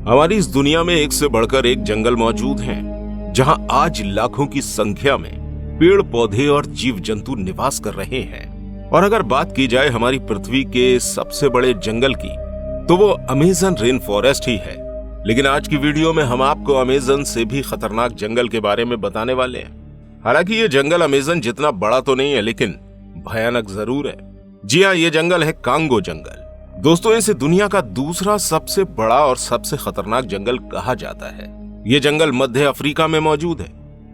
हमारी इस दुनिया में एक से बढ़कर एक जंगल मौजूद हैं, जहां आज लाखों की संख्या में पेड़ पौधे और जीव जंतु निवास कर रहे हैं। और अगर बात की जाए हमारी पृथ्वी के सबसे बड़े जंगल की, तो वो अमेज़न रेन फॉरेस्ट ही है। लेकिन आज की वीडियो में हम आपको अमेज़न से भी खतरनाक जंगल के बारे में बताने वाले हैं। हालांकि ये जंगल अमेज़न जितना बड़ा तो नहीं है, लेकिन भयानक जरूर है। जी हाँ, ये जंगल है कांगो जंगल। दोस्तों, इसे दुनिया का दूसरा सबसे बड़ा और सबसे खतरनाक जंगल कहा जाता है। ये जंगल मध्य अफ्रीका में मौजूद है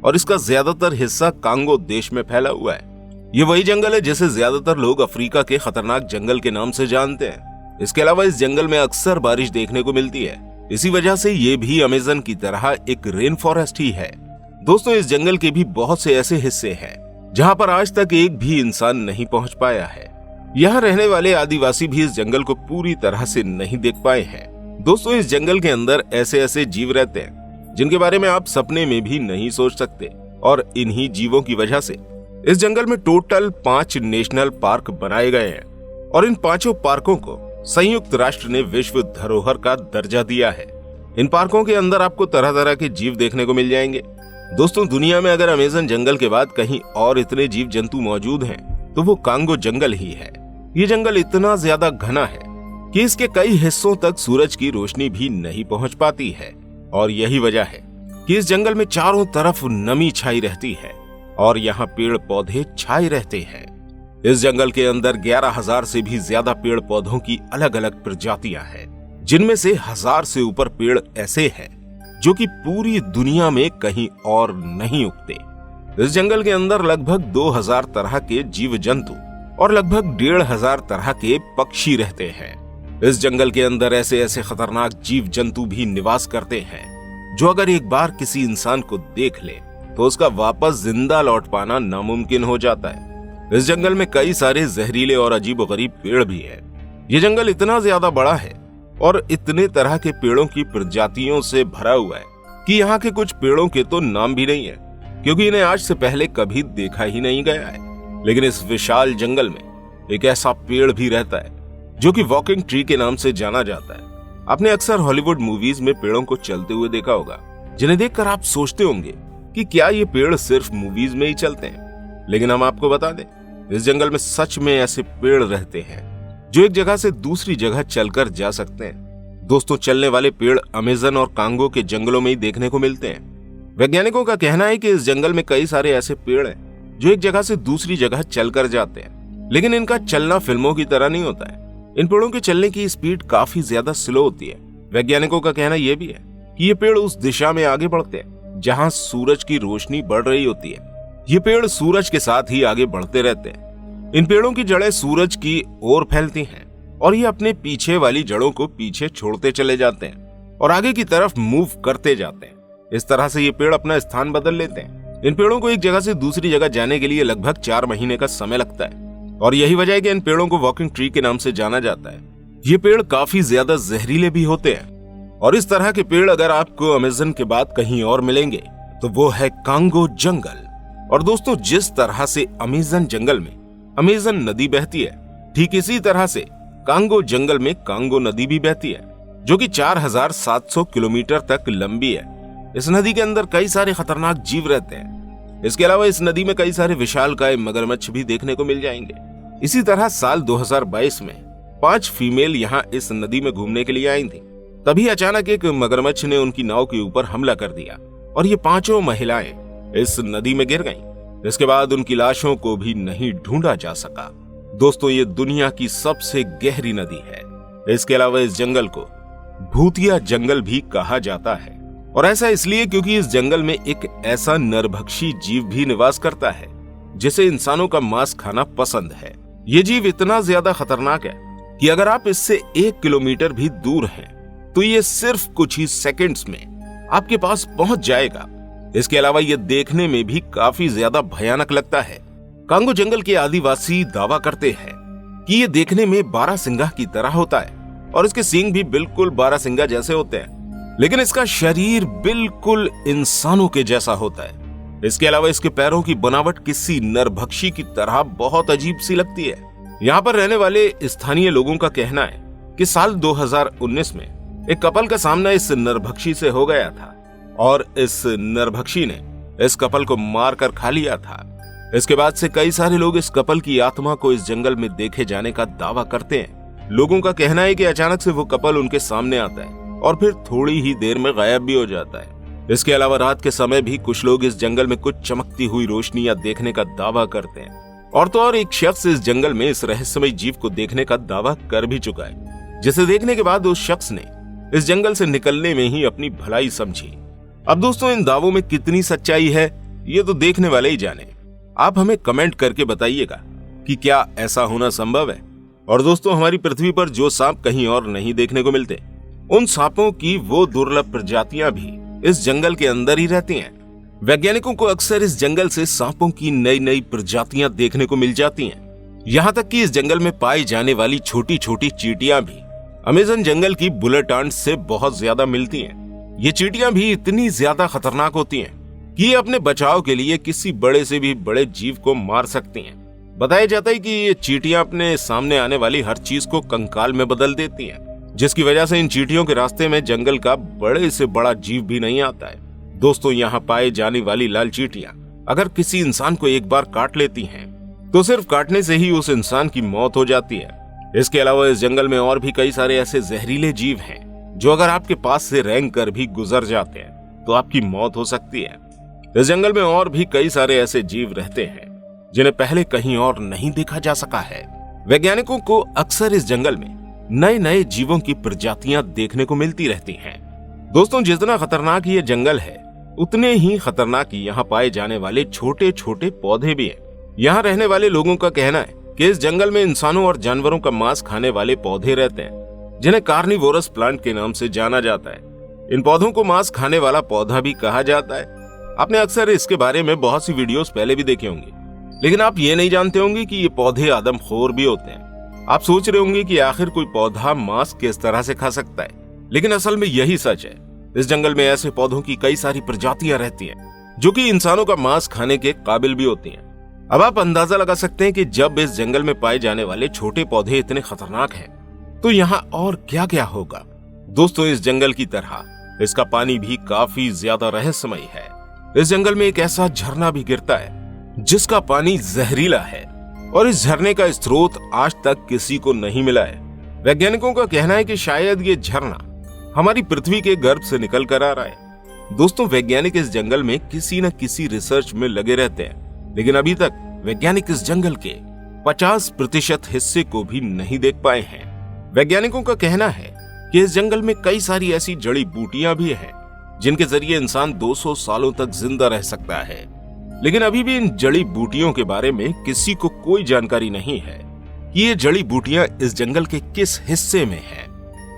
और इसका ज्यादातर हिस्सा कांगो देश में फैला हुआ है। ये वही जंगल है जिसे ज्यादातर लोग अफ्रीका के खतरनाक जंगल के नाम से जानते हैं। इसके अलावा इस जंगल में अक्सर बारिश देखने को मिलती है। इसी वजह से ये भी अमेज़न की तरह एक रेन फॉरेस्ट ही है। दोस्तों, इस जंगल के भी बहुत से ऐसे हिस्से हैं जहां पर आज तक एक भी इंसान नहीं पहुंच पाया है। यहाँ रहने वाले आदिवासी भी इस जंगल को पूरी तरह से नहीं देख पाए हैं। दोस्तों, इस जंगल के अंदर ऐसे ऐसे जीव रहते हैं जिनके बारे में आप सपने में भी नहीं सोच सकते, और इन्हीं जीवों की वजह से इस जंगल में टोटल 5 नेशनल पार्क बनाए गए हैं और इन 5 पार्कों को संयुक्त राष्ट्र ने विश्व धरोहर का दर्जा दिया है। इन पार्कों के अंदर आपको तरह तरह के जीव देखने को मिल जाएंगे। दोस्तों, दुनिया में अगर अमेज़न जंगल के बाद कहीं और इतने जीव जंतु मौजूद हैं, तो वो कांगो जंगल ही है। ये जंगल इतना ज्यादा घना है कि इसके कई हिस्सों तक सूरज की रोशनी भी नहीं पहुंच पाती है, और यही वजह है कि इस जंगल में चारों तरफ नमी छाई रहती है और यहाँ पेड़ पौधे छाए रहते हैं। इस जंगल के अंदर 11,000 से भी ज्यादा पेड़ पौधों की अलग अलग प्रजातियां हैं, जिनमें से 1000 से ऊपर पेड़ ऐसे हैं जो कि पूरी दुनिया में कहीं और नहीं उगते। इस जंगल के अंदर लगभग 2000 तरह के जीव जंतु और लगभग 1500 तरह के पक्षी रहते हैं। इस जंगल के अंदर ऐसे ऐसे खतरनाक जीव जंतु भी निवास करते हैं जो अगर एक बार किसी इंसान को देख ले तो उसका वापस जिंदा लौट पाना नामुमकिन हो जाता है। इस जंगल में कई सारे जहरीले और अजीबोगरीब पेड़ भी हैं। ये जंगल इतना ज्यादा बड़ा है और इतने तरह के पेड़ों की प्रजातियों से भरा हुआ है कि यहाँ के कुछ पेड़ों के तो नाम भी नहीं है, क्योंकि इन्हें आज से पहले कभी देखा ही नहीं गया है। लेकिन इस विशाल जंगल में एक ऐसा पेड़ भी रहता है जो कि वॉकिंग ट्री के नाम से जाना जाता है। आपने अक्सर हॉलीवुड मूवीज में पेड़ों को चलते हुए देखा होगा, जिन्हें देखकर आप सोचते होंगे कि क्या ये पेड़ सिर्फ मूवीज में ही चलते हैं। लेकिन हम आपको बता दें, इस जंगल में सच में ऐसे पेड़ रहते हैं जो एक जगह से दूसरी जगह चलकर जा सकते हैं। दोस्तों, चलने वाले पेड़ अमेज़न और कांगो के जंगलों में ही देखने को मिलते हैं। वैज्ञानिकों का कहना है कि इस जंगल में कई सारे ऐसे पेड़ हैं जो एक जगह से दूसरी जगह चलकर जाते हैं, लेकिन इनका चलना फिल्मों की तरह नहीं होता है। इन पेड़ों के चलने की स्पीड काफी ज्यादा स्लो होती है। वैज्ञानिकों का कहना यह भी है कि ये पेड़ उस दिशा में आगे बढ़ते हैं जहां सूरज की रोशनी बढ़ रही होती है। ये पेड़ सूरज के साथ ही आगे बढ़ते रहते हैं। इन पेड़ों की जड़ें सूरज की ओर फैलती हैं और ये अपने पीछे वाली जड़ों को पीछे छोड़ते चले जाते हैं और आगे की तरफ मूव करते जाते हैं। इस तरह से ये पेड़ अपना स्थान बदल लेते हैं। इन पेड़ों को एक जगह से दूसरी जगह जाने के लिए लगभग 4 महीने का समय लगता है, और यही वजह है कि इन पेड़ों को वॉकिंग ट्री के नाम से जाना जाता है। ये पेड़ काफी ज्यादा जहरीले भी होते हैं, और इस तरह के पेड़ अगर आपको अमेज़न के बाद कहीं और मिलेंगे तो वो है कांगो जंगल। और दोस्तों, जिस तरह से अमेज़न जंगल में अमेज़न नदी बहती है, ठीक इसी तरह से कांगो जंगल में कांगो नदी भी बहती है, जो कि 4700 किलोमीटर तक लंबी है। इस नदी के अंदर कई सारे खतरनाक जीव रहते हैं। इसके अलावा इस नदी में कई सारे विशालकाय मगरमच्छ भी देखने को मिल जाएंगे। इसी तरह साल 2022 में 5 फीमेल यहाँ इस नदी में घूमने के लिए आई थी। तभी अचानक एक मगरमच्छ ने उनकी नाव के ऊपर हमला कर दिया और ये 5 महिलाएं इस नदी में गिर गईं। इसके बाद उनकी लाशों को भी नहीं ढूंढा जा सका। दोस्तों, ये दुनिया की सबसे गहरी नदी है। इसके अलावा इस जंगल को भूतिया जंगल भी कहा जाता है, और ऐसा इसलिए क्योंकि इस जंगल में एक ऐसा नरभक्षी जीव भी निवास करता है जिसे इंसानों का मांस खाना पसंद है। ये जीव इतना ज्यादा खतरनाक है कि अगर आप इससे 1 किलोमीटर भी दूर हैं, तो ये सिर्फ कुछ ही सेकंड्स में आपके पास पहुंच जाएगा। इसके अलावा ये देखने में भी काफी ज्यादा भयानक लगता है। कांगो जंगल के आदिवासी दावा करते हैं कि ये देखने में बारहसिंगा की तरह होता है और इसके सींग भी बिल्कुल बारहसिंगा जैसे होते हैं, लेकिन इसका शरीर बिल्कुल इंसानों के जैसा होता है। इसके अलावा इसके पैरों की बनावट किसी नरभक्षी की तरह बहुत अजीब सी लगती है। यहाँ पर रहने वाले स्थानीय लोगों का कहना है कि साल 2019 में एक कपल का सामना इस नरभक्षी से हो गया था और इस नरभक्षी ने इस कपल को मारकर खा लिया था। इसके बाद से कई सारे लोग इस कपल की आत्मा को इस जंगल में देखे जाने का दावा करते हैं। लोगों का कहना है कि अचानक से वो कपल उनके सामने आता है और फिर थोड़ी ही देर में गायब भी हो जाता है। इसके अलावा रात के समय भी कुछ लोग इस जंगल में कुछ चमकती हुई रोशनियां देखने का दावा करते हैं। और तो और एक शख्स इस जंगल में इस रहस्यमय जीव को देखने का दावा कर भी चुका है, जिसे देखने के बाद उस शख्स ने इस जंगल से निकलने में ही अपनी भलाई समझी। अब दोस्तों, इन दावों में कितनी सच्चाई है ये तो देखने वाले ही जाने। आप हमें कमेंट करके बताइएगा कि क्या ऐसा होना संभव है। और दोस्तों, हमारी पृथ्वी पर जो सांप कहीं और नहीं देखने को मिलते, उन सांपों की वो दुर्लभ प्रजातियां भी इस जंगल के अंदर ही रहती हैं। वैज्ञानिकों को अक्सर इस जंगल से सांपों की नई नई प्रजातियां देखने को मिल जाती हैं। यहाँ तक कि इस जंगल में पाई जाने वाली छोटी छोटी चींटियां भी अमेज़न जंगल की बुलेट आंट से बहुत ज्यादा मिलती हैं। ये चींटियां भी इतनी ज्यादा खतरनाक होती हैं कि ये अपने बचाव के लिए किसी बड़े से भी बड़े जीव को मार सकती हैं। बताया जाता है कि ये चींटियां अपने सामने आने वाली हर चीज को कंकाल में बदल देती हैं, जिसकी वजह से इन चींटियों के रास्ते में जंगल का बड़े से बड़ा जीव भी नहीं आता है। दोस्तों, यहाँ पाए जाने वाली लाल चींटियां अगर किसी इंसान को एक बार काट लेती हैं, तो सिर्फ काटने से ही उस इंसान की मौत हो जाती है। इसके अलावा इस जंगल में और भी कई सारे ऐसे जहरीले जीव हैं जो अगर आपके पास से रेंग कर भी गुजर जाते हैं तो आपकी मौत हो सकती है। इस जंगल में और भी कई सारे ऐसे जीव रहते हैं जिन्हें पहले कहीं और नहीं देखा जा सका है। वैज्ञानिकों को अक्सर इस जंगल में नए नए जीवों की प्रजातियां देखने को मिलती रहती हैं। दोस्तों, जितना खतरनाक ये जंगल है, उतने ही खतरनाक यहाँ पाए जाने वाले छोटे छोटे पौधे भी हैं। यहाँ रहने वाले लोगों का कहना है कि इस जंगल में इंसानों और जानवरों का मांस खाने वाले पौधे रहते हैं, जिन्हें कार्निवोरस प्लांट के नाम से जाना जाता है। इन पौधों को मांस खाने वाला पौधा भी कहा जाता है। आपने अक्सर इसके बारे में बहुत सी वीडियोस पहले भी देखे होंगे, लेकिन आप ये नहीं जानते होंगे कि ये पौधे आदमखोर भी होते हैं। आप सोच रहे होंगे कि आखिर कोई पौधा मांस किस तरह से खा सकता है, लेकिन असल में यही सच है। इस जंगल में ऐसे पौधों की कई सारी प्रजातियां रहती हैं जो कि इंसानों का मांस खाने के काबिल भी होती हैं। अब आप अंदाजा लगा सकते हैं कि जब इस जंगल में पाए जाने वाले छोटे पौधे इतने खतरनाक हैं, तो यहाँ और क्या क्या होगा। दोस्तों, इस जंगल की तरह इसका पानी भी काफी ज्यादा रहस्यमय है। इस जंगल में एक ऐसा झरना भी गिरता है जिसका पानी जहरीला है और इस झरने का स्रोत आज तक किसी को नहीं मिला है। वैज्ञानिकों का कहना है कि शायद ये झरना हमारी पृथ्वी के गर्भ से निकल कर आ रहा है। दोस्तों, वैज्ञानिक इस जंगल में किसी न किसी रिसर्च में लगे रहते हैं, लेकिन अभी तक वैज्ञानिक इस जंगल के 50% हिस्से को भी नहीं देख पाए हैं। वैज्ञानिकों का कहना है कि इस जंगल में कई सारी ऐसी जड़ी बूटियां भी हैं जिनके जरिए इंसान 200 सालों तक जिंदा रह सकता है, लेकिन अभी भी इन जड़ी बूटियों के बारे में किसी को कोई जानकारी नहीं है कि ये जड़ी बूटियां इस जंगल के किस हिस्से में हैं।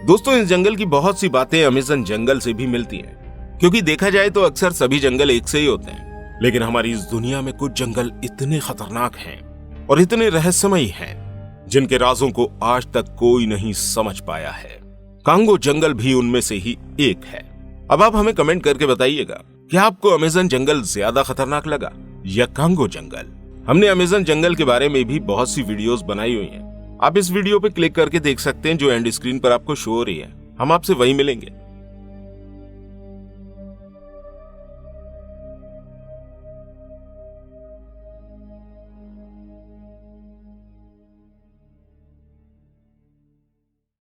दोस्तों, इस जंगल की बहुत सी बातें अमेज़न जंगल से भी मिलती हैं, क्योंकि देखा जाए तो अक्सर सभी जंगल एक से ही होते हैं, लेकिन हमारी इस दुनिया में कुछ जंगल इतने खतरनाक हैं और इतने रहस्यमय हैं जिनके राजों को आज तक कोई नहीं समझ पाया है। कांगो जंगल भी उनमें से ही एक है। अब आप हमें कमेंट करके बताइएगा, क्या आपको अमेज़न जंगल ज्यादा खतरनाक लगा या कांगो जंगल? हमने अमेज़न जंगल के बारे में भी बहुत सी वीडियोस बनाई हुई हैं। आप इस वीडियो पे क्लिक करके देख सकते हैं जो एंड स्क्रीन पर आपको शो हो रही है। हम आपसे वहीं मिलेंगे।